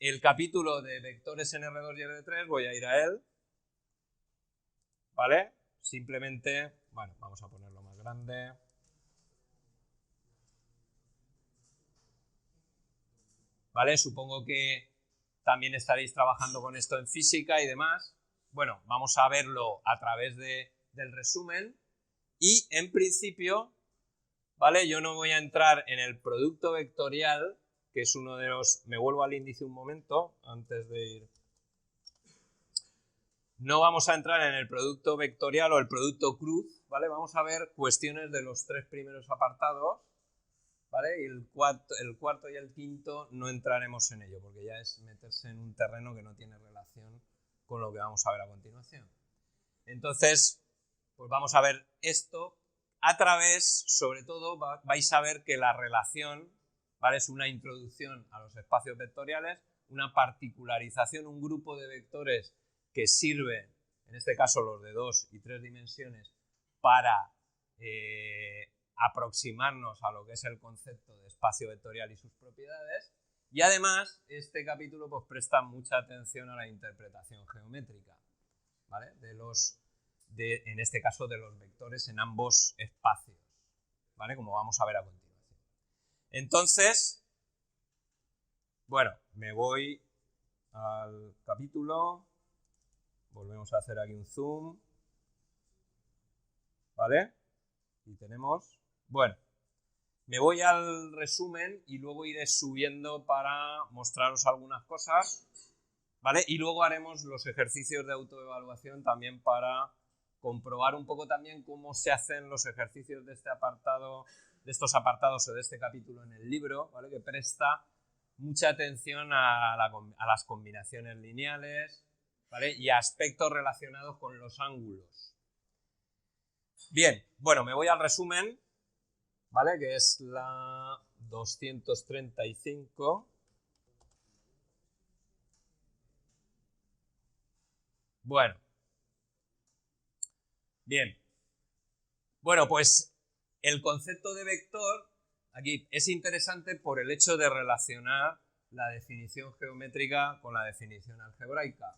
el capítulo de vectores en R2 y R3, voy a ir a él, ¿vale? Simplemente, bueno, vamos a ponerlo más grande. ¿Vale? Supongo que también estaréis trabajando con esto en física y demás. Bueno, vamos a verlo a través del resumen y en principio, ¿vale? Yo no voy a entrar en el producto vectorial, que es uno de los... Me vuelvo al índice un momento antes de ir. No vamos a entrar en el producto vectorial o el producto cruz, ¿vale? Vamos a ver cuestiones de los 3 primeros apartados, ¿vale? Y el cuarto y el quinto no entraremos en ello, porque ya es meterse en un terreno que no tiene relación con lo que vamos a ver a continuación. Entonces, pues vamos a ver esto. A través, sobre todo, vais a ver que la relación, ¿vale? Es una introducción a los espacios vectoriales, una particularización, un grupo de vectores que sirven, en este caso los de 2 y 3 dimensiones, para aproximarnos a lo que es el concepto de espacio vectorial y sus propiedades. Y además, este capítulo pues, presta mucha atención a la interpretación geométrica, ¿vale? En este caso, de los vectores en ambos espacios, ¿vale? Como vamos a ver a continuación. Entonces, bueno, me voy al capítulo. Volvemos a hacer aquí un zoom, ¿vale? Y tenemos... Bueno, me voy al resumen y luego iré subiendo para mostraros algunas cosas, ¿vale? Y luego haremos los ejercicios de autoevaluación también para comprobar un poco también cómo se hacen los ejercicios de este apartado, de estos apartados o de este capítulo en el libro, ¿vale? Que presta mucha atención a las combinaciones lineales, ¿vale? Y a aspectos relacionados con los ángulos. Bien, bueno, me voy al resumen, ¿vale? Que es la 235. Bueno. Bien. Bueno, pues el concepto de vector aquí es interesante por el hecho de relacionar la definición geométrica con la definición algebraica,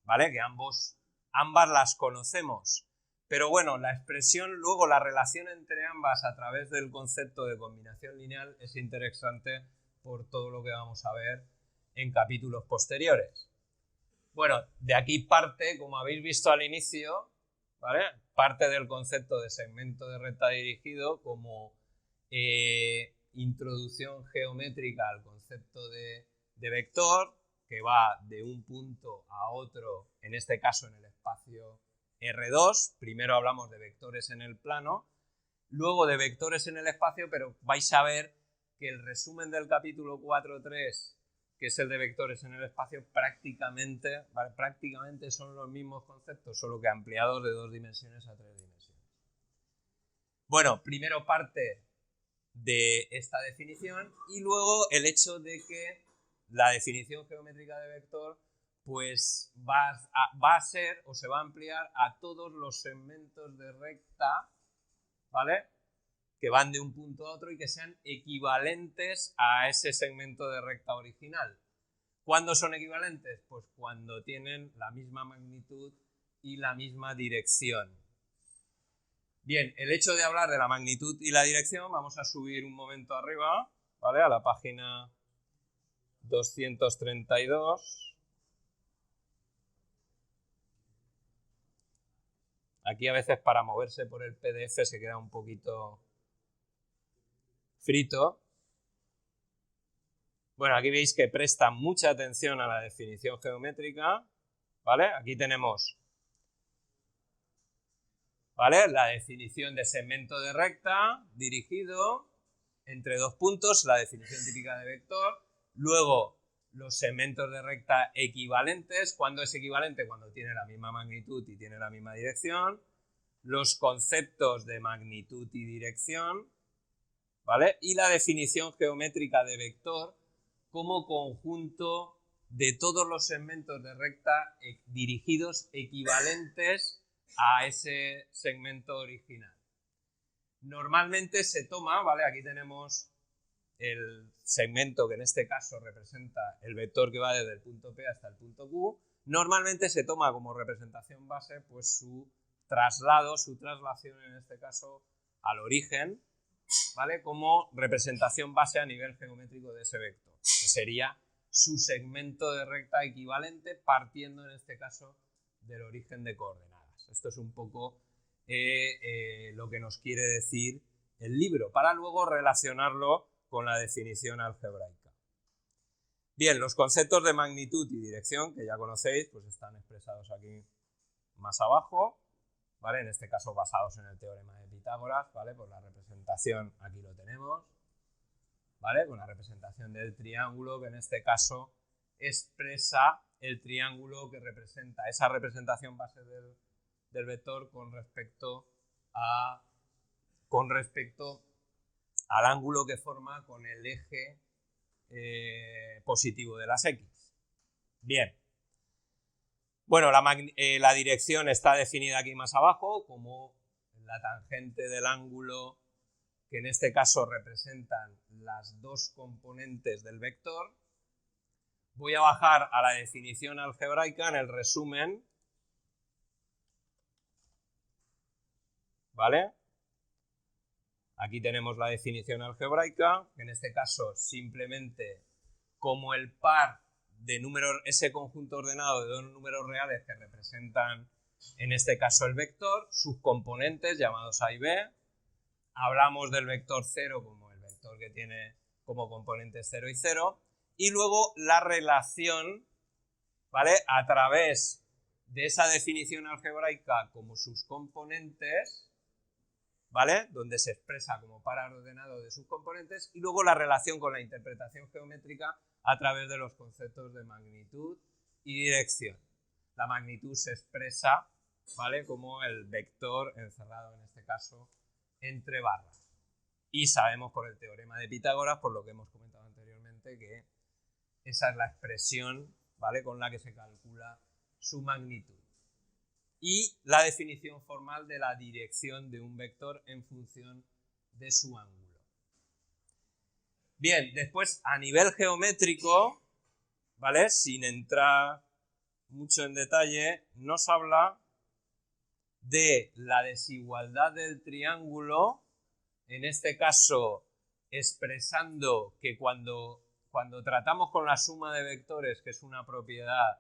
¿vale? Que ambas las conocemos. Pero bueno, la expresión, luego la relación entre ambas a través del concepto de combinación lineal es interesante por todo lo que vamos a ver en capítulos posteriores. Bueno, de aquí parte, como habéis visto al inicio, ¿vale? Parte del concepto de segmento de recta dirigido como introducción geométrica al concepto de vector, que va de un punto a otro, en este caso en el espacio R2. Primero hablamos de vectores en el plano, luego de vectores en el espacio, pero vais a ver que el resumen del capítulo 4.3, que es el de vectores en el espacio, prácticamente son los mismos conceptos, solo que ampliados de 2 dimensiones a 3 dimensiones. Bueno, primero parte de esta definición y luego el hecho de que la definición geométrica de vector pues va a ser o se va a ampliar a todos los segmentos de recta, ¿vale? Que van de un punto a otro y que sean equivalentes a ese segmento de recta original. ¿Cuándo son equivalentes? Pues cuando tienen la misma magnitud y la misma dirección. Bien, el hecho de hablar de la magnitud y la dirección, vamos a subir un momento arriba, ¿vale? A la página 232. Aquí a veces para moverse por el PDF se queda un poquito frito. Bueno, aquí veis que presta mucha atención a la definición geométrica, ¿vale? Aquí tenemos, ¿vale? La definición de segmento de recta dirigido entre 2 puntos, la definición típica de vector, luego los segmentos de recta equivalentes. ¿Cuándo es equivalente? Cuando tiene la misma magnitud y tiene la misma dirección, los conceptos de magnitud y dirección, ¿vale? Y la definición geométrica de vector como conjunto de todos los segmentos de recta dirigidos equivalentes a ese segmento original. Normalmente se toma, ¿vale? Aquí tenemos el segmento que en este caso representa el vector que va desde el punto P hasta el punto Q, normalmente se toma como representación base pues su traslado, su traslación en este caso al origen, ¿vale? Como representación base a nivel geométrico de ese vector, que sería su segmento de recta equivalente partiendo en este caso del origen de coordenadas. Esto es un poco lo que nos quiere decir el libro, para luego relacionarlo con la definición algebraica. Bien, los conceptos de magnitud y dirección, que ya conocéis, pues están expresados aquí más abajo, ¿vale? En este caso basados en el teorema de Pitágoras, ¿vale? Por la representación, aquí lo tenemos, ¿vale? Con la representación del triángulo, que en este caso expresa el triángulo que representa esa representación base del vector con respecto al ángulo que forma con el eje positivo de las X. Bien. Bueno, la dirección está definida aquí más abajo como la tangente del ángulo, que en este caso representan las dos componentes del vector. Voy a bajar a la definición algebraica en el resumen, ¿vale? Aquí tenemos la definición algebraica, que en este caso simplemente como el par de números, ese conjunto ordenado de dos números reales que representan en este caso el vector, sus componentes llamados A y B. Hablamos del vector 0 como el vector que tiene como componentes 0 y 0. Y luego la relación, ¿vale? A través de esa definición algebraica como sus componentes, ¿vale? Donde se expresa como par ordenado de sus componentes, y luego la relación con la interpretación geométrica a través de los conceptos de magnitud y dirección. La magnitud se expresa, ¿vale? Como el vector encerrado en este caso entre barras. Y sabemos por el teorema de Pitágoras, por lo que hemos comentado anteriormente, que esa es la expresión, ¿vale? Con la que se calcula su magnitud. Y la definición formal de la dirección de un vector en función de su ángulo. Bien, después a nivel geométrico, ¿vale? Sin entrar mucho en detalle, nos habla de la desigualdad del triángulo, en este caso expresando que cuando tratamos con la suma de vectores, que es una propiedad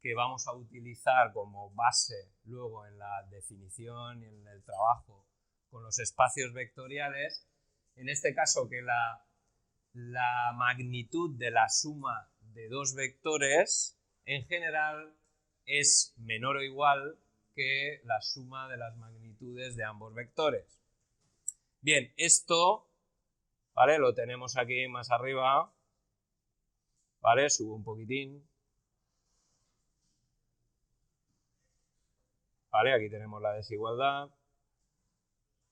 que vamos a utilizar como base luego en la definición y en el trabajo con los espacios vectoriales, en este caso que la magnitud de la suma de dos vectores en general es menor o igual que la suma de las magnitudes de ambos vectores. Bien, esto, ¿vale? Lo tenemos aquí más arriba, ¿vale? Subo un poquitín. ¿Vale? Aquí tenemos la desigualdad,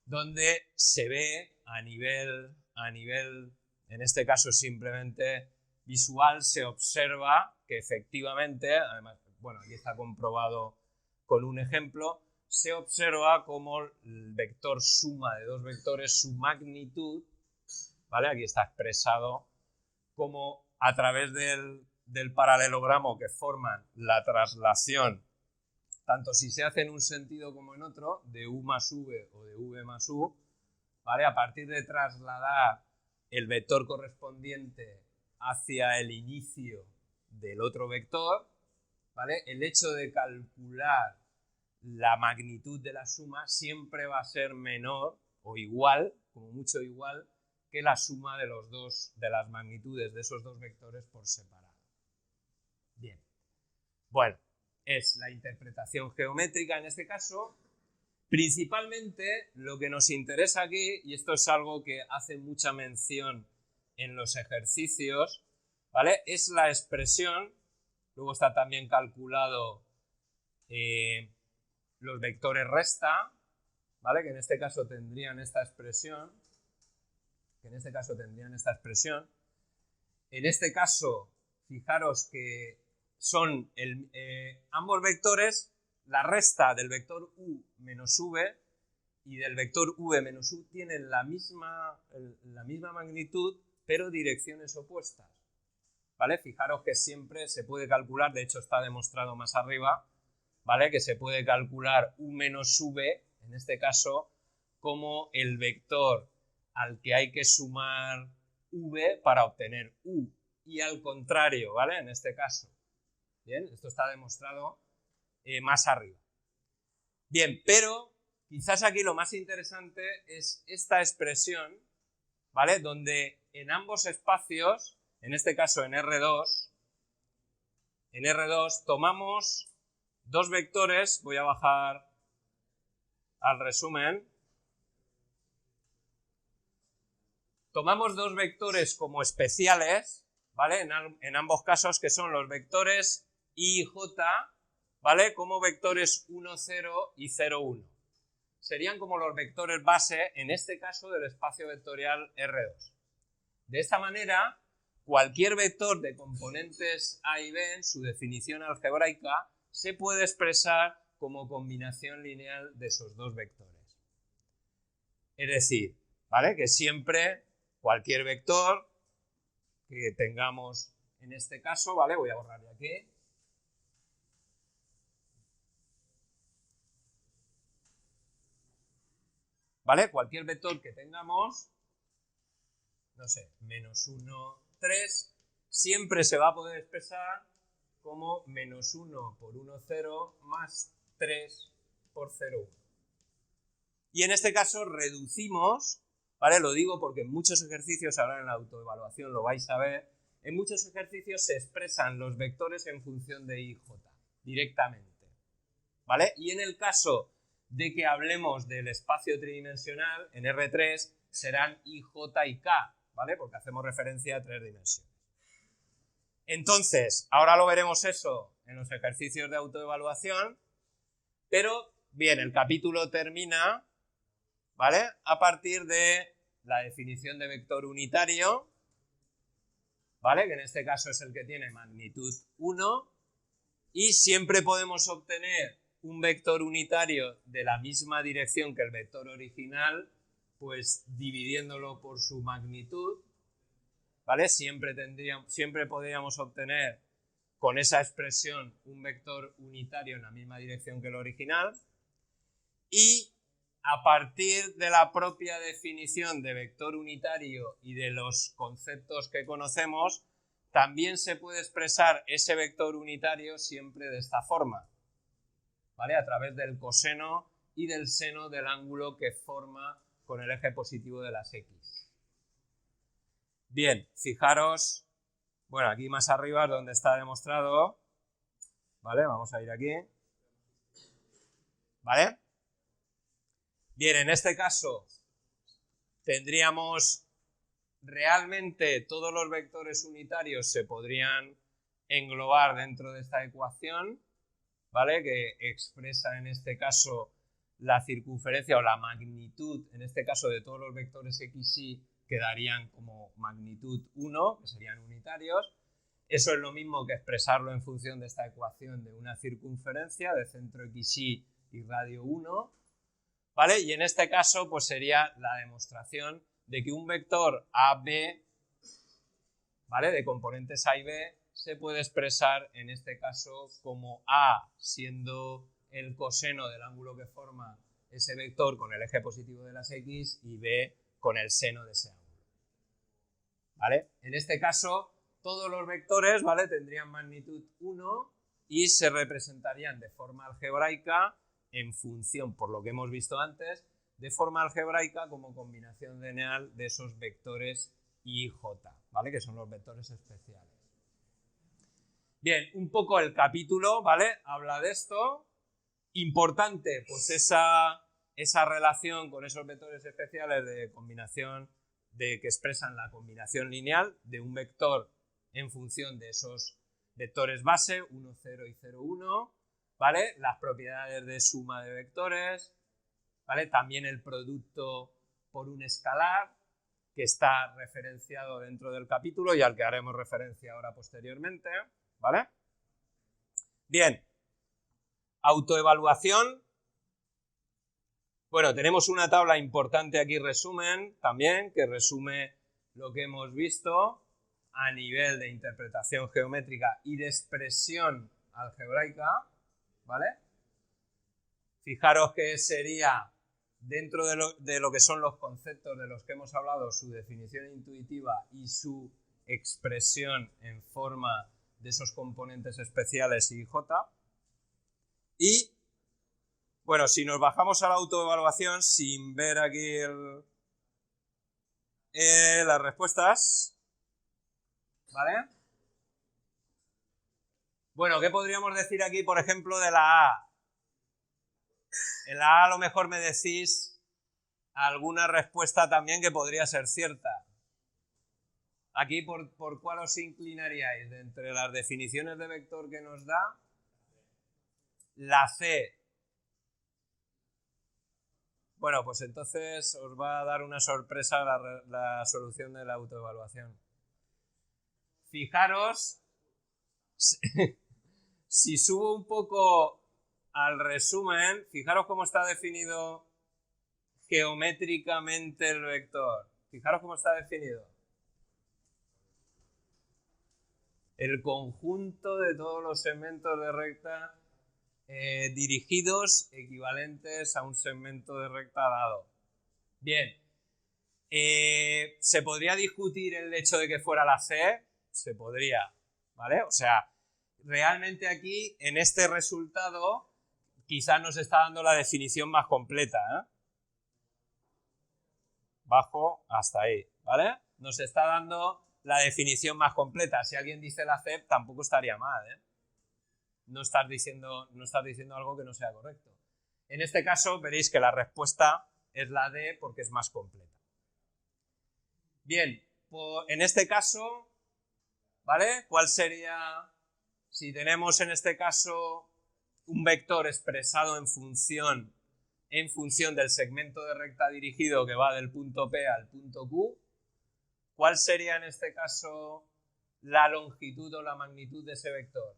donde se ve a nivel, en este caso simplemente visual, se observa que efectivamente, además, bueno, aquí está comprobado con un ejemplo, se observa como el vector suma de dos vectores, su magnitud, ¿vale? Aquí está expresado como a través del paralelogramo que forman la traslación, tanto si se hace en un sentido como en otro, de U más V o de V más U, ¿vale? A partir de trasladar el vector correspondiente hacia el inicio del otro vector, ¿vale? El hecho de calcular la magnitud de la suma siempre va a ser menor o igual, como mucho igual, que la suma de las magnitudes de esos dos vectores por separado. Bien. Bueno, es la interpretación geométrica en este caso. Principalmente lo que nos interesa aquí, y esto es algo que hace mucha mención en los ejercicios, ¿vale? Es la expresión, luego está también calculado los vectores resta, ¿vale? Que en este caso tendrían esta expresión, En este caso, fijaros que son ambos vectores, la resta del vector u menos v y del vector v menos u tienen la misma magnitud, pero direcciones opuestas. ¿Vale? Fijaros que siempre se puede calcular, de hecho está demostrado más arriba, ¿vale? Que se puede calcular u menos v, en este caso, como el vector al que hay que sumar v para obtener u, y al contrario, ¿vale? En este caso. Bien, esto está demostrado más arriba. Bien, pero quizás aquí lo más interesante es esta expresión, ¿vale? Donde en ambos espacios, en este caso en R2, tomamos dos vectores, voy a bajar al resumen, tomamos dos vectores como especiales, ¿vale? En ambos casos, que son los vectores I y J, ¿vale? Como vectores 1, 0 y 0, 1. Serían como los vectores base, en este caso, del espacio vectorial R2. De esta manera, cualquier vector de componentes A y B, en su definición algebraica, se puede expresar como combinación lineal de esos dos vectores. Es decir, ¿vale? Que siempre cualquier vector que tengamos en este caso, ¿vale? Voy a borrarle aquí. ¿Vale? Cualquier vector que tengamos, no sé, menos 1, 3, siempre se va a poder expresar como menos 1 por 1, 0 más 3 por 0, 1. Y en este caso reducimos, ¿vale? Lo digo porque en muchos ejercicios, ahora en la autoevaluación lo vais a ver, en muchos ejercicios se expresan los vectores en función de I y J, directamente, ¿vale? Y en el caso de que hablemos del espacio tridimensional, en R3 serán I, J y K, ¿vale? Porque hacemos referencia a 3 dimensiones. Entonces, ahora lo veremos eso en los ejercicios de autoevaluación, pero, bien, el capítulo termina, ¿vale? A partir de la definición de vector unitario, ¿vale? Que en este caso es el que tiene magnitud 1, y siempre podemos obtener un vector unitario de la misma dirección que el vector original, pues dividiéndolo por su magnitud, ¿vale? Siempre podríamos obtener con esa expresión un vector unitario en la misma dirección que el original, y a partir de la propia definición de vector unitario y de los conceptos que conocemos, también se puede expresar ese vector unitario siempre de esta forma, ¿vale? A través del coseno y del seno del ángulo que forma con el eje positivo de las X. Bien, fijaros, bueno, aquí más arriba es donde está demostrado, ¿vale? Vamos a ir aquí, ¿vale? Bien, en este caso tendríamos realmente todos los vectores unitarios se podrían englobar dentro de esta ecuación, ¿vale? Que expresa en este caso la circunferencia o la magnitud, en este caso de todos los vectores x, y quedarían como magnitud 1, que serían unitarios. Eso es lo mismo que expresarlo en función de esta ecuación de una circunferencia de centro xy y radio 1, ¿vale? Y en este caso pues sería la demostración de que un vector AB, ¿vale? De componentes A y B, se puede expresar en este caso como A siendo el coseno del ángulo que forma ese vector con el eje positivo de las X y B con el seno de ese ángulo, ¿vale? En este caso todos los vectores, ¿vale? Tendrían magnitud 1 y se representarían de forma algebraica en función, por lo que hemos visto antes, de forma algebraica como combinación lineal de esos vectores I y J, ¿vale? Que son los vectores especiales. Bien, un poco el capítulo, ¿vale? Habla de esto. Importante, pues esa relación con esos vectores especiales de combinación, que expresan la combinación lineal de un vector en función de esos vectores base, 1, 0 y 0, 1, ¿vale? Las propiedades de suma de vectores, ¿vale? También el producto por un escalar, que está referenciado dentro del capítulo y al que haremos referencia ahora posteriormente, ¿vale? Bien, autoevaluación. Bueno, tenemos una tabla importante aquí, resumen, también, que resume lo que hemos visto a nivel de interpretación geométrica y de expresión algebraica, ¿vale? Fijaros que sería, dentro de lo que son los conceptos de los que hemos hablado, su definición intuitiva y su expresión en forma de esos componentes especiales y J. Y, bueno, si nos bajamos a la autoevaluación, sin ver aquí las respuestas, ¿vale? Bueno, ¿qué podríamos decir aquí, por ejemplo, de la A? En la A a lo mejor me decís alguna respuesta también que podría ser cierta. Aquí, ¿por cuál os inclinaríais? De entre las definiciones de vector que nos da, la C. Bueno, pues entonces os va a dar una sorpresa la solución de la autoevaluación. Fijaros, si subo un poco al resumen, fijaros cómo está definido geométricamente el vector. Fijaros cómo está definido. El conjunto de todos los segmentos de recta dirigidos equivalentes a un segmento de recta dado. Bien. ¿Se podría discutir el hecho de que fuera la C? Se podría, ¿vale? O sea, realmente aquí, en este resultado, quizás nos está dando la definición más completa, ¿eh? Bajo hasta ahí, ¿vale? Nos está dando la definición más completa. Si alguien dice la C, tampoco estaría mal, ¿eh? No estás diciendo algo que no sea correcto. En este caso, veréis que la respuesta es la D porque es más completa. Bien, en este caso, ¿vale? ¿Cuál sería, si tenemos en este caso un vector expresado en función del segmento de recta dirigido que va del punto P al punto Q, ¿cuál sería en este caso la longitud o la magnitud de ese vector?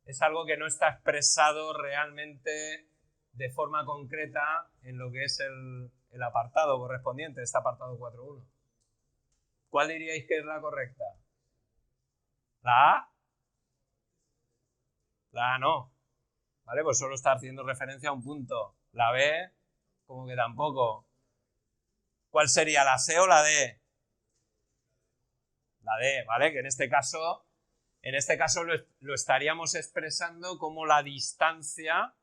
Es algo que no está expresado realmente de forma concreta en lo que es el apartado correspondiente, este apartado 4.1. ¿Cuál diríais que es la correcta? ¿La A? La A no. ¿Vale? Pues solo está haciendo referencia a un punto. La B, como que tampoco. ¿Cuál sería, la C o la D? La D, ¿vale? Que en este caso lo estaríamos expresando como la distancia,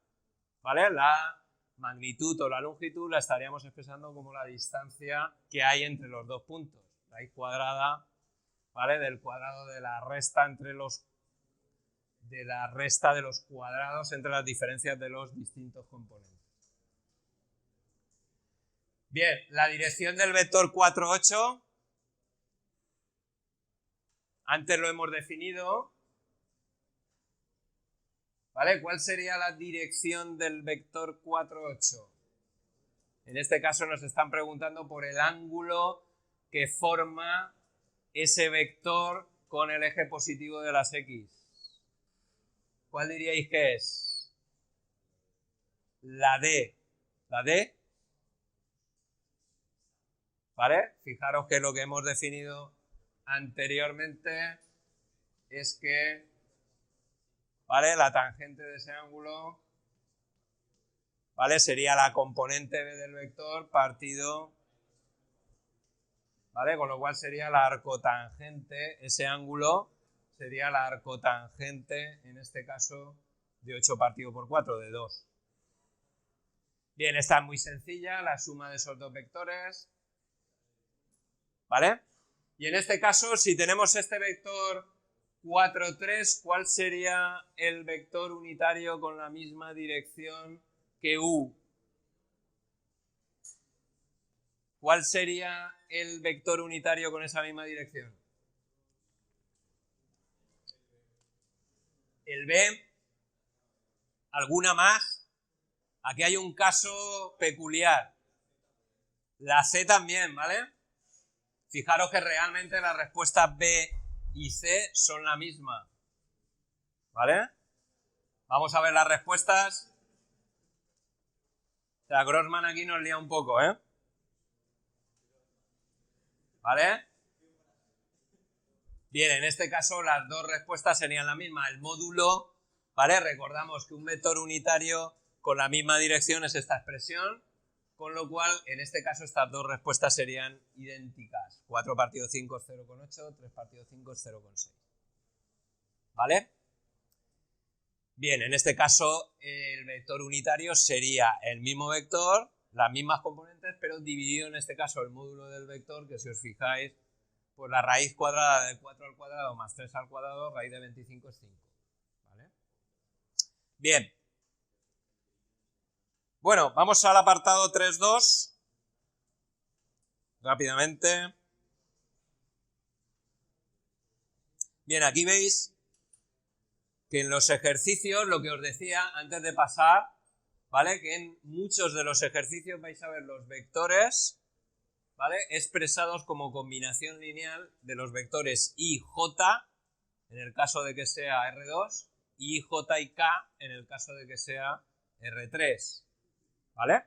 ¿vale? La magnitud o la longitud la estaríamos expresando como la distancia que hay entre los dos puntos. Raíz cuadrada, ¿vale? Del cuadrado de la resta de los cuadrados entre las diferencias de los distintos componentes. Bien, la dirección del vector 4,8, antes lo hemos definido, ¿vale? ¿Cuál sería la dirección del vector 4,8? En este caso nos están preguntando por el ángulo que forma ese vector con el eje positivo de las X. ¿Cuál diríais que es? La D. ¿La D? ¿Vale? Fijaros que lo que hemos definido anteriormente es que, ¿vale? La tangente de ese ángulo, ¿vale? Sería la componente B del vector partido, ¿vale? Con lo cual sería la arcotangente, ese ángulo sería la arcotangente, en este caso, de 8 partido por 4, de 2. Bien, esta es muy sencilla, la suma de esos dos vectores, ¿vale? Y en este caso, si tenemos este vector 4,3, ¿cuál sería el vector unitario con la misma dirección que U? ¿Cuál sería el vector unitario con esa misma dirección? El B. ¿Alguna más? Aquí hay un caso peculiar. La C también, ¿vale? Fijaros que realmente las respuestas B y C son la misma, ¿vale? Vamos a ver las respuestas. O sea, Grossman aquí nos lía un poco, ¿eh? ¿Vale? Bien, en este caso las dos respuestas serían la misma. El módulo, ¿vale? Recordamos que un vector unitario con la misma dirección es esta expresión, con lo cual, en este caso, estas dos respuestas serían idénticas. 4 partido 5 es 0,8, 3 partido 5 es 0,6. ¿Vale? Bien, en este caso, el vector unitario sería el mismo vector, las mismas componentes, pero dividido en este caso el módulo del vector, que si os fijáis, pues la raíz cuadrada de 4 al cuadrado más 3 al cuadrado, raíz de 25 es 5. ¿Vale? Bien. Bueno, vamos al apartado 3.2. Rápidamente. Bien, aquí veis que en los ejercicios, lo que os decía antes de pasar, ¿vale? Que en muchos de los ejercicios vais a ver los vectores, ¿vale? Expresados como combinación lineal de los vectores I, J, en el caso de que sea R2, y J y K, en el caso de que sea R3, ¿vale?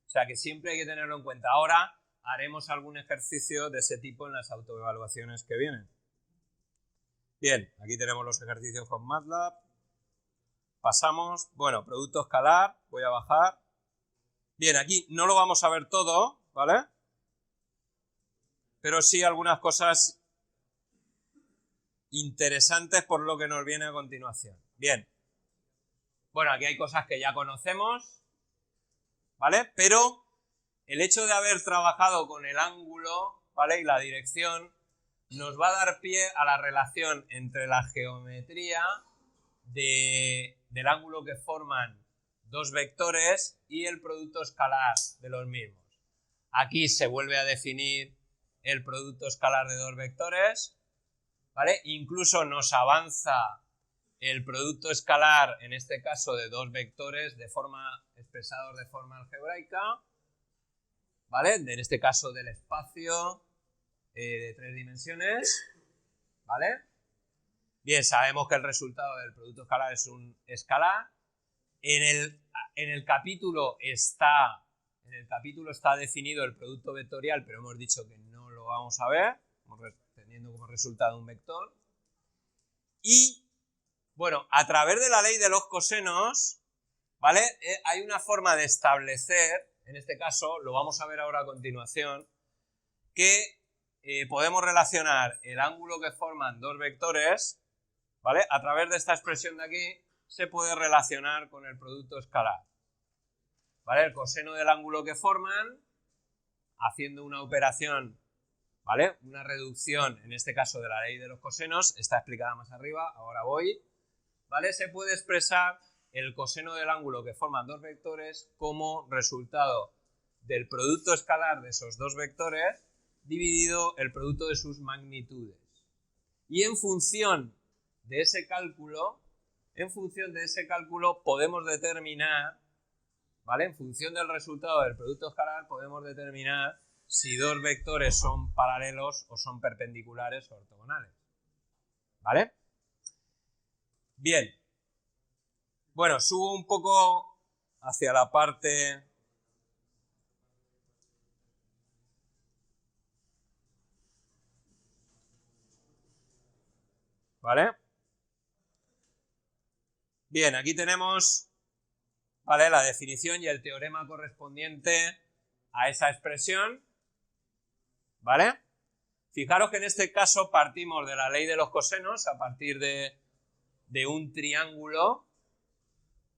O sea que siempre hay que tenerlo en cuenta. Ahora haremos algún ejercicio de ese tipo en las autoevaluaciones que vienen. Bien, aquí tenemos los ejercicios con MATLAB. Pasamos, bueno, producto escalar, voy a bajar. Bien, aquí no lo vamos a ver todo, ¿vale? Pero sí algunas cosas interesantes por lo que nos viene a continuación. Bien. Bueno, aquí hay cosas que ya conocemos, ¿vale? Pero el hecho de haber trabajado con el ángulo, ¿vale? Y la dirección nos va a dar pie a la relación entre la geometría del ángulo que forman dos vectores y el producto escalar de los mismos. Aquí se vuelve a definir el producto escalar de dos vectores, ¿vale? Incluso nos avanza el producto escalar, en este caso de dos vectores, expresados de forma algebraica, ¿vale? En este caso del espacio de 3 dimensiones, ¿vale? Bien, sabemos que el resultado del producto escalar es un escalar. En el capítulo está definido el producto vectorial, pero hemos dicho que no lo vamos a ver, teniendo como resultado un vector. Y, bueno, a través de la ley de los cosenos, ¿vale? Hay una forma de establecer, en este caso, lo vamos a ver ahora a continuación, que podemos relacionar el ángulo que forman dos vectores, ¿vale? A través de esta expresión de aquí se puede relacionar con el producto escalar, ¿vale? El coseno del ángulo que forman, haciendo una operación, ¿vale? Una reducción, en este caso de la ley de los cosenos, está explicada más arriba, ahora voy, ¿vale? Se puede expresar el coseno del ángulo que forman dos vectores como resultado del producto escalar de esos dos vectores dividido el producto de sus magnitudes. Y en función de ese cálculo, podemos determinar, ¿vale? En función del resultado del producto escalar podemos determinar si dos vectores son paralelos o son perpendiculares o ortogonales, ¿vale? Bien. Bueno, subo un poco hacia la parte... ¿Vale? Bien, aquí tenemos, ¿vale? La definición y el teorema correspondiente a esa expresión, ¿vale? Fijaros que en este caso partimos de la ley de los cosenos a partir de un triángulo,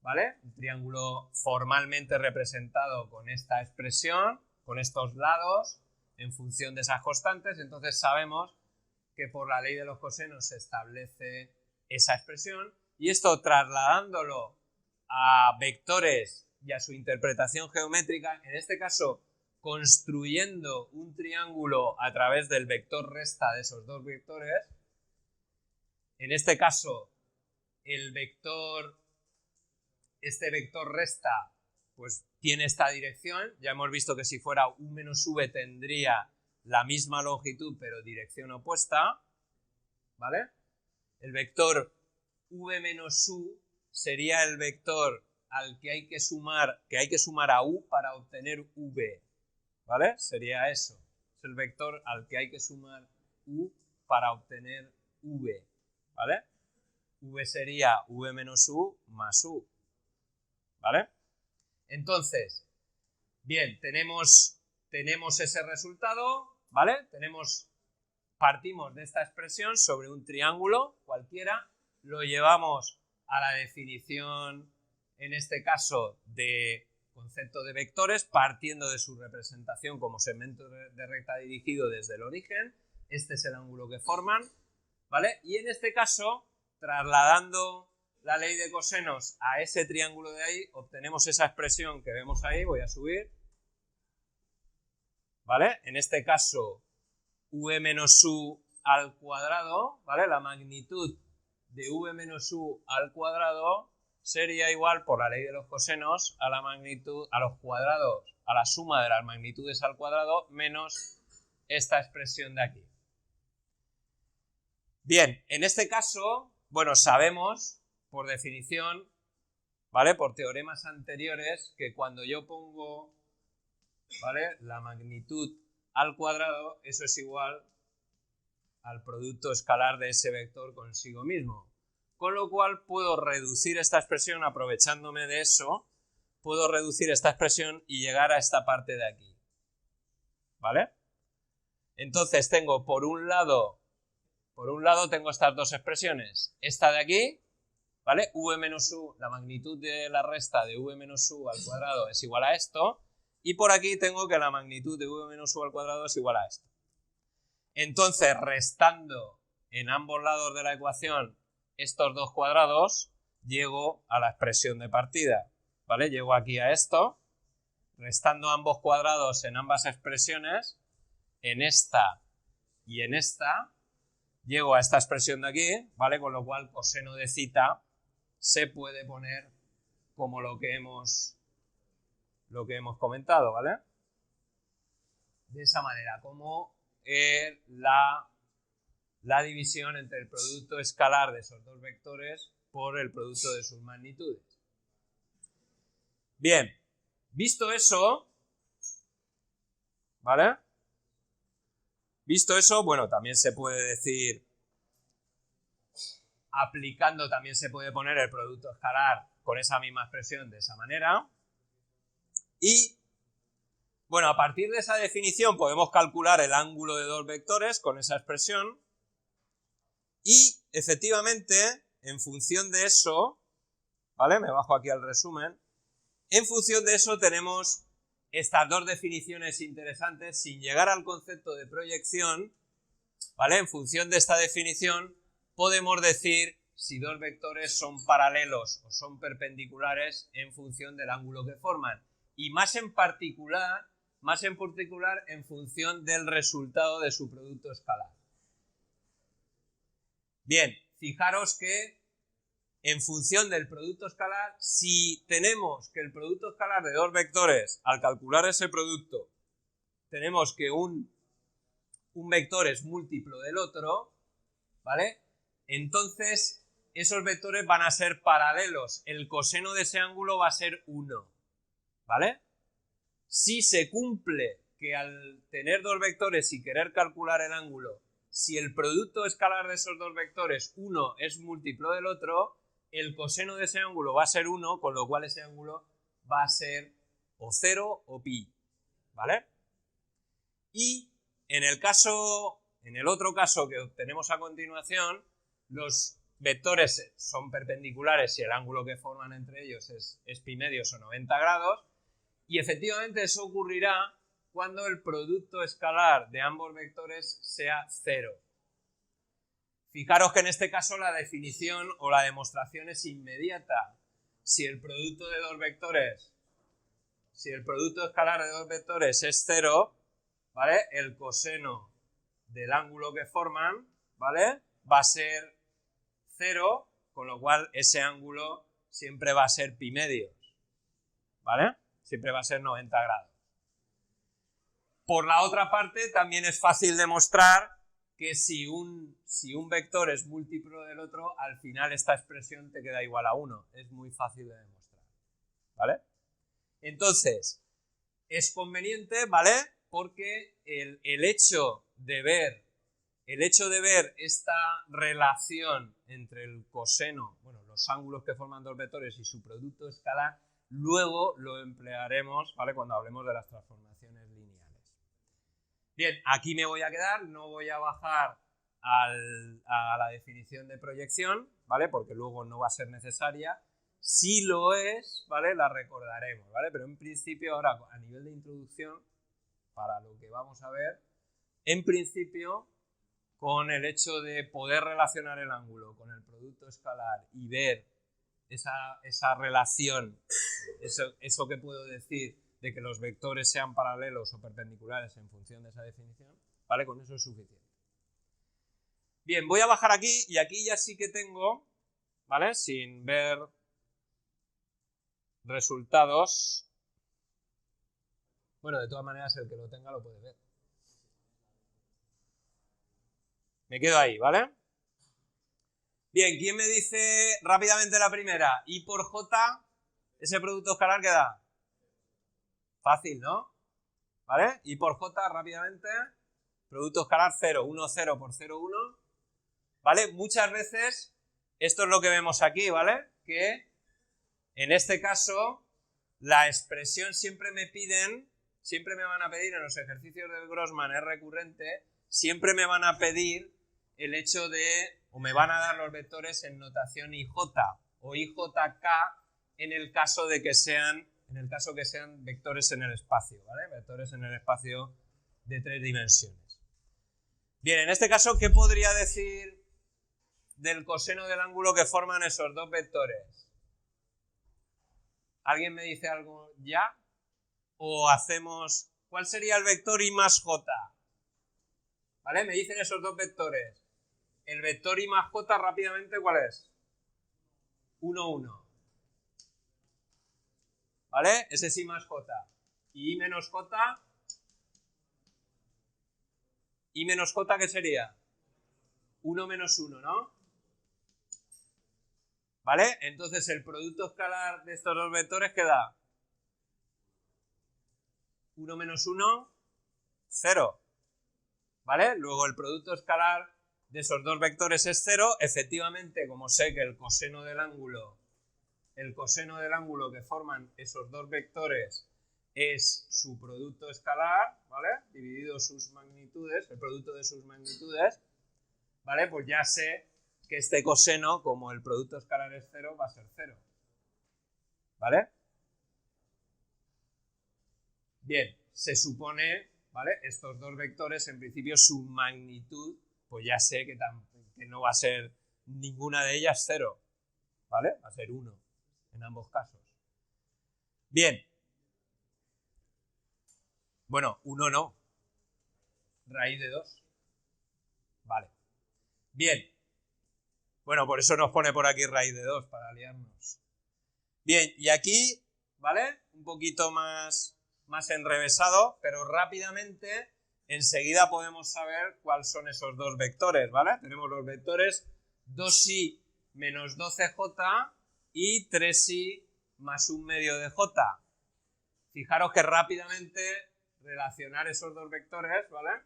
¿vale? Un triángulo formalmente representado con esta expresión, con estos lados, en función de esas constantes. Entonces sabemos que por la ley de los cosenos se establece esa expresión, y esto trasladándolo a vectores y a su interpretación geométrica, en este caso construyendo un triángulo a través del vector resta de esos dos vectores, en este caso este vector resta pues tiene esta dirección, ya hemos visto que si fuera u menos v tendría la misma longitud pero dirección opuesta, ¿vale? El vector v menos u sería el vector al que hay que sumar a u para obtener v, ¿vale? Sería eso, es el vector al que hay que sumar u para obtener v, ¿vale? V sería v menos u más u, ¿vale? Entonces, bien, tenemos ese resultado, ¿vale? Partimos de esta expresión sobre un triángulo cualquiera, lo llevamos a la definición, en este caso, de concepto de vectores, partiendo de su representación como segmento de recta dirigido desde el origen. Este es el ángulo que forman, ¿vale? Y en este caso, trasladando la ley de cosenos a ese triángulo de ahí, obtenemos esa expresión que vemos ahí. Voy a subir, ¿vale? En este caso, v menos u al cuadrado, ¿vale? La magnitud de v menos u al cuadrado sería igual, por la ley de los cosenos, a la magnitud, a los cuadrados, a la suma de las magnitudes al cuadrado menos esta expresión de aquí. Bien, en este caso, bueno, sabemos, por definición, ¿vale? Por teoremas anteriores, que cuando yo pongo, ¿vale?, la magnitud al cuadrado, eso es igual al producto escalar de ese vector consigo mismo. Con lo cual puedo reducir esta expresión, aprovechándome de eso, puedo reducir esta expresión y llegar a esta parte de aquí, ¿vale? Entonces tengo por un lado tengo estas dos expresiones, esta de aquí, ¿vale? V menos u, la magnitud de la resta de v menos u al cuadrado es igual a esto, y por aquí tengo que la magnitud de v menos u al cuadrado es igual a esto. Entonces, restando en ambos lados de la ecuación estos dos cuadrados, llego a la expresión de partida, ¿vale? Llego aquí a esto, restando ambos cuadrados en ambas expresiones, en esta y en esta, llego a esta expresión de aquí, ¿vale? Con lo cual coseno de zeta se puede poner como lo que hemos comentado, ¿vale? De esa manera, como la división entre el producto escalar de esos dos vectores por el producto de sus magnitudes. Bien, visto eso, ¿vale? Visto eso, bueno, también se puede decir, aplicando, también se puede poner el producto escalar con esa misma expresión de esa manera. Y, bueno, a partir de esa definición podemos calcular el ángulo de dos vectores con esa expresión. Y, efectivamente, en función de eso, ¿vale? Me bajo aquí al resumen. En función de eso tenemos estas dos definiciones interesantes sin llegar al concepto de proyección, ¿vale? En función de esta definición podemos decir si dos vectores son paralelos o son perpendiculares en función del ángulo que forman. Y más en particular en función del resultado de su producto escalar. Bien, fijaros que en función del producto escalar, si tenemos que el producto escalar de dos vectores, al calcular ese producto, tenemos que un vector es múltiplo del otro, ¿vale? Entonces, esos vectores van a ser paralelos. El coseno de ese ángulo va a ser 1, ¿vale? Si se cumple que al tener dos vectores y querer calcular el ángulo, si el producto escalar de esos dos vectores, uno es múltiplo del otro, el coseno de ese ángulo va a ser 1, con lo cual ese ángulo va a ser o 0 o pi, ¿vale? Y en el otro caso que obtenemos a continuación, los vectores son perpendiculares y el ángulo que forman entre ellos es pi medios o 90 grados, y efectivamente eso ocurrirá cuando el producto escalar de ambos vectores sea 0. Fijaros que en este caso la definición o la demostración es inmediata. Si el producto de dos vectores, si el producto escalar de dos vectores es 0, ¿vale? El coseno del ángulo que forman, ¿vale?, va a ser 0, con lo cual ese ángulo siempre va a ser pi medios, ¿vale? Siempre va a ser 90 grados. Por la otra parte, también es fácil demostrar que si un vector es múltiplo del otro, al final esta expresión te queda igual a 1. Es muy fácil de demostrar, ¿vale? Entonces, es conveniente, ¿vale? Porque el hecho de ver el hecho de ver esta relación entre el coseno, bueno, los ángulos que forman dos vectores y su producto escalar, luego lo emplearemos, ¿vale?, cuando hablemos de las transformaciones lineales. Bien, aquí me voy a quedar, no voy a bajar a la definición de proyección, ¿vale?, porque luego no va a ser necesaria. Si lo es, ¿vale?, la recordaremos, ¿vale? Pero en principio ahora, a nivel de introducción, para lo que vamos a ver, en principio, con el hecho de poder relacionar el ángulo con el producto escalar y ver esa relación, eso que puedo decir de que los vectores sean paralelos o perpendiculares en función de esa definición, ¿vale? Con eso es suficiente. Bien, voy a bajar aquí y aquí ya sí que tengo, ¿vale?, sin ver resultados. Bueno, de todas maneras el que lo tenga lo puede ver. Me quedo ahí, ¿vale? Bien, ¿quién me dice rápidamente la primera? I por J, ese producto escalar que da. Fácil, ¿no? ¿Vale? I por J, rápidamente. Producto escalar 0, 1, 0 por 0, 1. ¿Vale? Muchas veces, esto es lo que vemos aquí, ¿vale? Que en este caso, la expresión siempre me van a pedir en los ejercicios del Grossman, es recurrente, siempre me van a pedir el hecho de, o me van a dar los vectores en notación IJ o IJK en el caso que sean vectores en el espacio, ¿vale? Vectores en el espacio de 3 dimensiones. Bien, en este caso, ¿qué podría decir del coseno del ángulo que forman esos dos vectores? ¿Alguien me dice algo ya? ¿O hacemos... ¿Cuál sería el vector I más J? ¿Vale? Me dicen esos dos vectores. El vector I más J rápidamente, ¿cuál es? 1, 1. ¿Vale? Ese es I más J. Y I menos J... ¿I menos J qué sería? 1 menos 1, ¿no? ¿Vale? Entonces el producto escalar de estos dos vectores, ¿qué da? 1 menos 1, 0. ¿Vale? Luego el producto escalar de esos dos vectores es 0. Efectivamente, como sé que el coseno del ángulo que forman esos dos vectores es su producto escalar, ¿vale? Dividido sus magnitudes, el producto de sus magnitudes, ¿vale? Pues ya sé que este coseno, como el producto escalar es 0, va a ser 0. ¿Vale? Bien, se supone, ¿vale? Estos dos vectores, en principio, su magnitud, pues ya sé que no va a ser ninguna de ellas 0, ¿vale? Va a ser 1 en ambos casos. Bien. Bueno, 1 no. Raíz de 2. Vale. Bien. Bueno, por eso nos pone por aquí raíz de 2, para liarnos. Bien, y aquí, ¿vale? Un poquito más enrevesado, pero rápidamente, enseguida podemos saber cuáles son esos dos vectores, ¿vale? Tenemos los vectores 2i menos 12j y 3i más un medio de j. Fijaros que rápidamente relacionar esos dos vectores, ¿vale?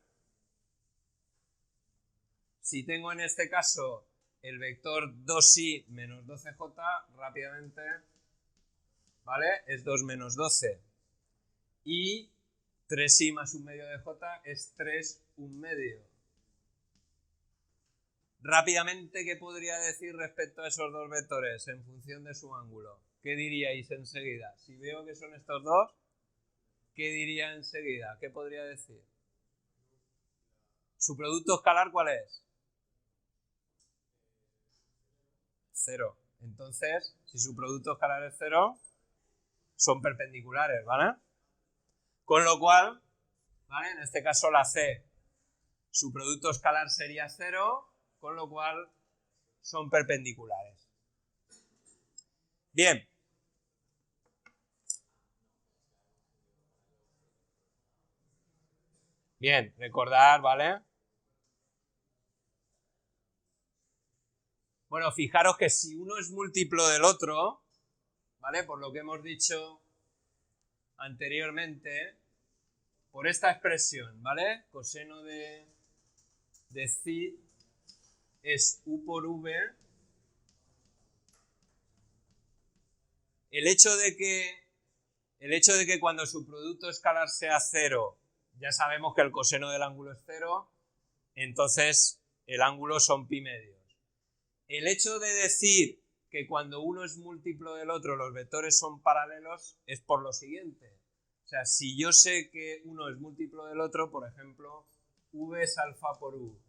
Si tengo en este caso el vector 2i menos 12j, rápidamente, ¿vale? Es 2 menos 12. Y 3i más un medio de j es 3 un medio. Rápidamente, ¿qué podría decir respecto a esos dos vectores en función de su ángulo? ¿Qué diríais enseguida? Si veo que son estos dos, ¿qué diría enseguida? ¿Qué podría decir? ¿Su producto escalar cuál es? 0. Entonces, si su producto escalar es 0, son perpendiculares, ¿vale? Con lo cual, ¿vale? En este caso la C, su producto escalar sería 0, con lo cual son perpendiculares. Bien. Bien, recordar, ¿vale? Bueno, fijaros que si uno es múltiplo del otro, ¿vale? Por lo que hemos dicho anteriormente, por esta expresión, ¿vale? Coseno de decir es u por v. El hecho de que cuando su producto escalar sea 0, ya sabemos que el coseno del ángulo es 0, entonces el ángulo son pi medios. El hecho de decir que cuando uno es múltiplo del otro los vectores son paralelos es por lo siguiente. O sea, si yo sé que uno es múltiplo del otro, por ejemplo, v es alfa por u,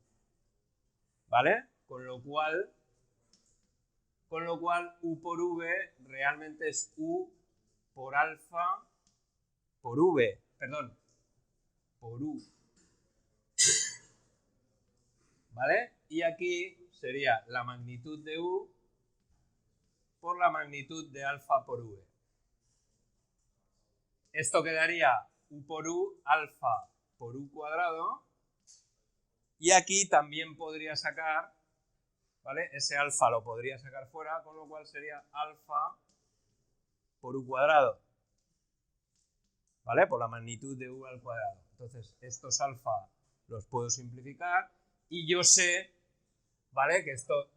¿vale? Con lo cual u por v realmente es u por alfa por v, perdón, por u, ¿vale? Y aquí sería la magnitud de u por la magnitud de alfa por v. Esto quedaría u por u alfa por u cuadrado, y aquí también podría sacar, ¿vale? Ese alfa lo podría sacar fuera, con lo cual sería alfa por u cuadrado, ¿vale? Por la magnitud de u al cuadrado. Entonces, estos alfa los puedo simplificar y yo sé, ¿vale? Que esto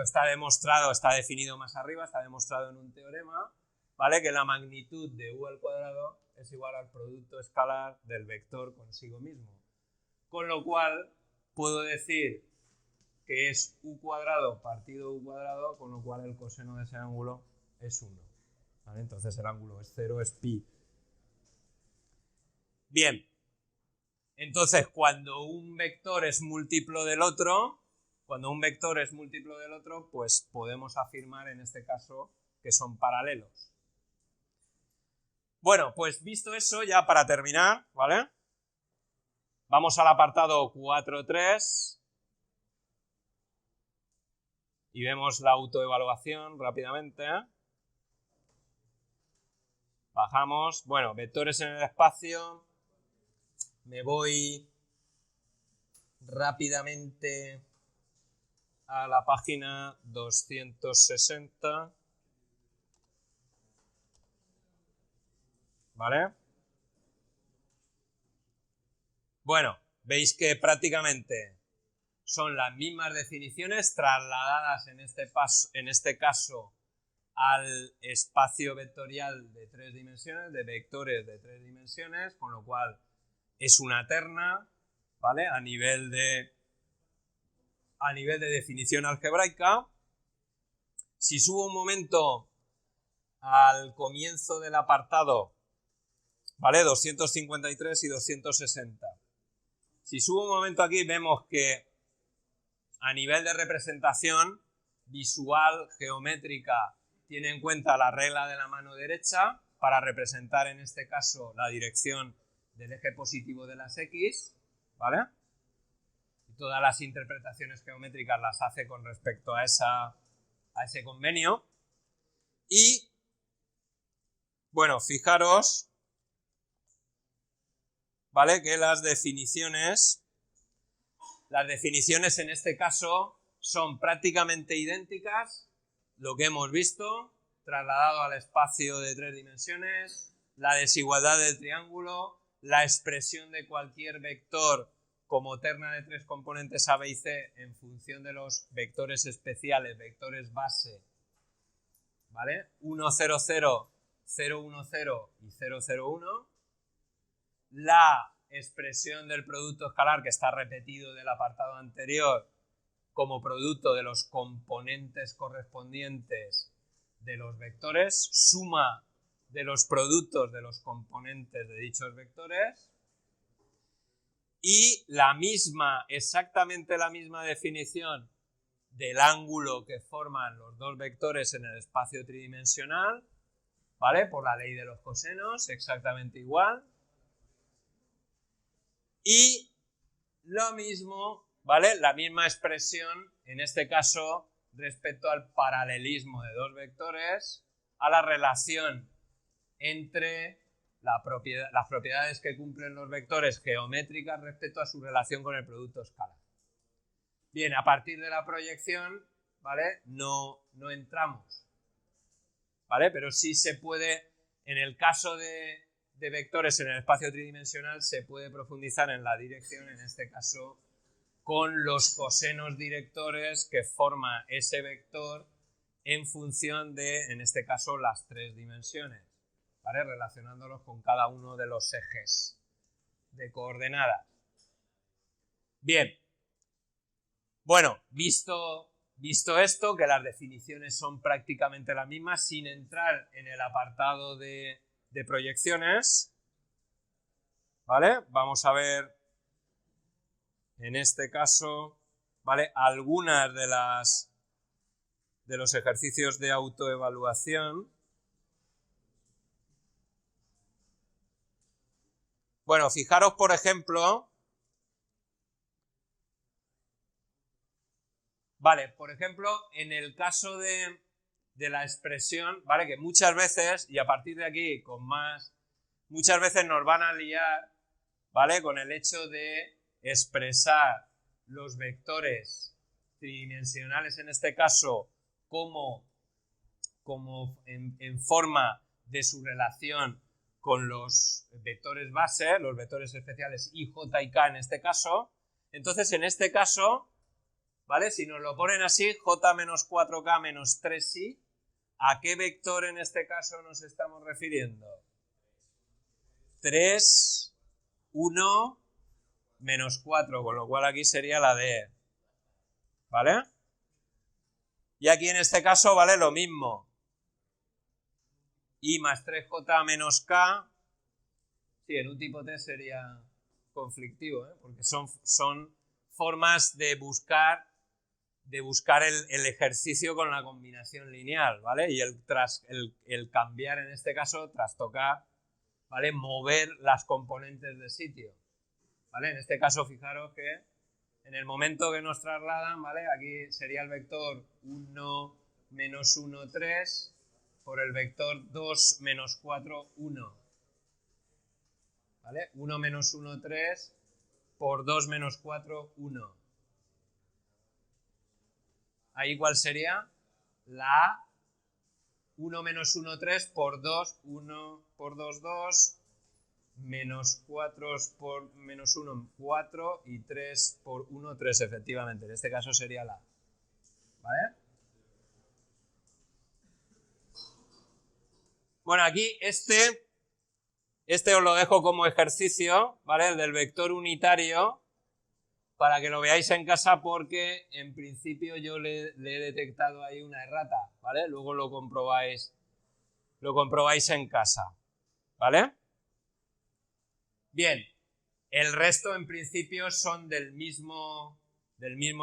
está demostrado, está definido más arriba, está demostrado en un teorema, ¿vale? Que la magnitud de u al cuadrado es igual al producto escalar del vector consigo mismo. Con lo cual, puedo decir que es u cuadrado partido u cuadrado, con lo cual el coseno de ese ángulo es 1. ¿Vale? Entonces el ángulo es 0, es pi. Bien. Entonces, cuando un vector es múltiplo del otro, pues podemos afirmar en este caso que son paralelos. Bueno, pues visto eso, ya para terminar, ¿vale? Vamos al apartado 4.3 y vemos la autoevaluación rápidamente. Bajamos, bueno, vectores en el espacio. Me voy rápidamente a la página 260. ¿Vale? Bueno, veis que prácticamente son las mismas definiciones trasladadas en este caso al espacio vectorial de 3 dimensiones, de vectores de 3 dimensiones, con lo cual es una terna, ¿vale? A nivel de definición algebraica. Si subo un momento al comienzo del apartado, ¿vale? 253 y 260. Si subo un momento aquí, vemos que a nivel de representación visual, geométrica, tiene en cuenta la regla de la mano derecha para representar en este caso la dirección del eje positivo de las X, ¿vale? Y todas las interpretaciones geométricas las hace con respecto a ese convenio. Y, bueno, fijaros, ¿vale? Que las definiciones en este caso son prácticamente idénticas, lo que hemos visto, trasladado al espacio de 3 dimensiones, la desigualdad del triángulo, la expresión de cualquier vector como terna de 3 componentes A, B y C en función de los vectores especiales, vectores base, ¿vale? 1, 0, 0, 0, 1, 0 y 0, 0, 1. La expresión del producto escalar que está repetido del apartado anterior como producto de los componentes correspondientes de los vectores, suma de los productos de los componentes de dichos vectores, y exactamente la misma definición del ángulo que forman los dos vectores en el espacio tridimensional, ¿vale? Por la ley de los cosenos, exactamente igual. Y lo mismo, ¿vale? La misma expresión, en este caso, respecto al paralelismo de dos vectores, a la relación entre las propiedades que cumplen los vectores geométricas respecto a su relación con el producto escalar. Bien, a partir de la proyección, ¿vale? No entramos, ¿vale? Pero sí se puede, en el caso de de vectores en el espacio tridimensional se puede profundizar en la dirección, en este caso, con los cosenos directores que forma ese vector en función de, en este caso, las tres dimensiones, ¿vale? Relacionándolos con cada uno de los ejes de coordenadas. Bien. Bueno, visto esto, que las definiciones son prácticamente las mismas, sin entrar en el apartado de proyecciones, ¿vale? Vamos a ver, en este caso, ¿vale? Algunas de los ejercicios de autoevaluación. Bueno, fijaros, por ejemplo, vale, por ejemplo, en el caso de la expresión, ¿vale? Que muchas veces, y a partir de aquí muchas veces nos van a liar, ¿vale? Con el hecho de expresar los vectores tridimensionales, en este caso, como en forma de su relación con los vectores base, los vectores especiales i, j y k en este caso. Entonces, en este caso, ¿vale? Si nos lo ponen así, j menos 4k menos 3i, ¿a qué vector en este caso nos estamos refiriendo? 3, 1, menos 4, con lo cual aquí sería la D, ¿vale? Y aquí en este caso, ¿vale? Lo mismo. I más 3j menos k, sí, en un tipo T sería conflictivo, ¿eh? Porque son formas de buscar el ejercicio con la combinación lineal, ¿vale? Y el cambiar, en este caso, trastocar, ¿vale? Mover las componentes de sitio, ¿vale? En este caso, fijaros que en el momento que nos trasladan, ¿vale? Aquí sería el vector 1, menos 1, 3, por el vector 2, menos 4, 1, ¿vale? 1, menos 1, 3, por 2, menos 4, 1. Ahí, ¿cuál sería? La A, 1 menos 1, 3, por 2, 1 por 2, 2, menos 4 por menos 1, 4, y 3 por 1, 3, efectivamente. En este caso sería la A, ¿vale? Bueno, aquí este os lo dejo como ejercicio, ¿vale? El del vector unitario, para que lo veáis en casa, porque en principio yo le he detectado ahí una errata, ¿vale? Luego lo comprobáis en casa, ¿vale? Bien, el resto en principio son del mismo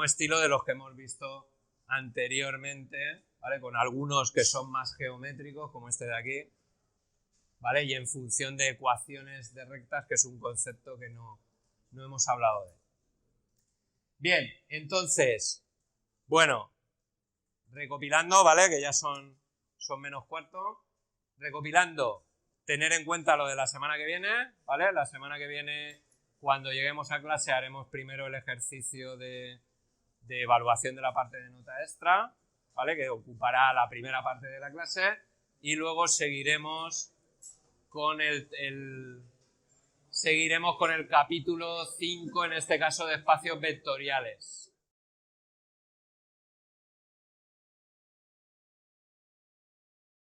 estilo de los que hemos visto anteriormente, ¿vale? Con algunos que son más geométricos, como este de aquí, ¿vale? Y en función de ecuaciones de rectas, que es un concepto que no hemos hablado de él. Bien, entonces, bueno, recopilando, ¿vale? Que ya son menos cuarto. Recopilando, tener en cuenta lo de la semana que viene, ¿vale? La semana que viene, cuando lleguemos a clase, haremos primero el ejercicio de evaluación de la parte de nota extra, ¿vale? Que ocupará la primera parte de la clase, y luego seguiremos con el capítulo 5, en este caso de espacios vectoriales.